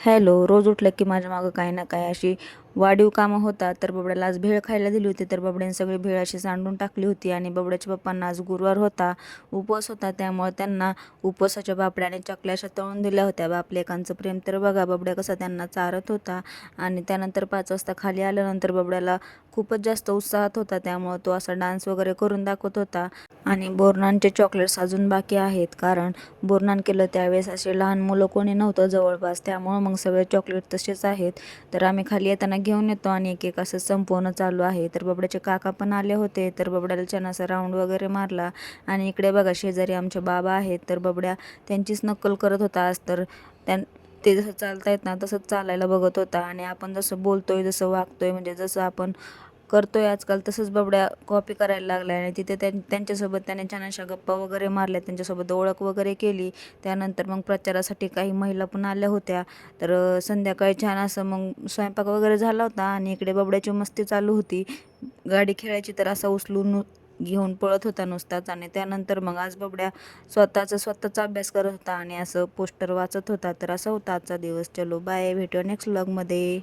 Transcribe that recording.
Hello. रोज उठलं की माझ्या मागं काही ना काही अशी वाढीव कामं होतात. तर बबड्याला आज भेळ खायला दिली होती, तर बबड्याने सगळी भेळ अशी सांडून टाकली होती. आणि बबड्याच्या पप्पांना आज गुरुवार होता, उपवास होता, त्यामुळे त्यांना उपवासाच्या पापड्या आणि चकल्या अशा तळून दिल्या होत्या. बापलेकांचं प्रेम तर बघा, बबड्या कसा त्यांना चारत होता. आणि त्यानंतर 5 वाजता खाली आल्यानंतर बबड्याला खूपच जास्त उत्साहात होता, त्यामुळे तो असा डान्स वगैरे करून दाखवत होता. आणि बोरनानचे चॉकलेट्स अजून बाकी आहेत, कारण बोरनान केलं त्यावेळेस असे लहान मुलं कोणी नव्हतं जवळपास, त्यामुळं मग सगळे चॉकलेट तसेच आहेत. तर आम्ही खाली येताना घेऊन येतो आणि एक एक असं संपवणं चालू आहे. तर बबड्याचे काका पण आले होते, तर बबड्याला छान असा राऊंड वगैरे मारला. आणि इकडे बघा शेजारी आमचे बाबा आहेत, तर बबड्या त्यांचीच नक्कल करत होता आज. तर ते जसं चालतायत ना तसंच चालायला बघत होता. आणि आपण जसं बोलतोय, जसं वागतोय, म्हणजे जसं आपण करतोय आजकाल तसंच बबड्या कॉपी करायला लागला. आणि तिथे त्यांच्यासोबत त्याने छान अशा गप्पा वगैरे मारल्या, त्यांच्यासोबत ओळख वगैरे केली. त्यानंतर मग प्रचारासाठी काही महिला पण आल्या होत्या. तर संध्याकाळी छान असं मग स्वयंपाक वगैरे झाला होता आणि इकडे बबड्याची मस्ती चालू होती. गाडी खेळायची तर असा उचलून घेऊन पळत होता नुसताच. आणि त्यानंतर मग आज बबड्या स्वतःचा अभ्यास करत होता आणि असं पोस्टर वाचत होता. तर असा होता आजचा दिवस. चलो बाय, भेटूया नेक्स्ट व्लॉगमध्ये.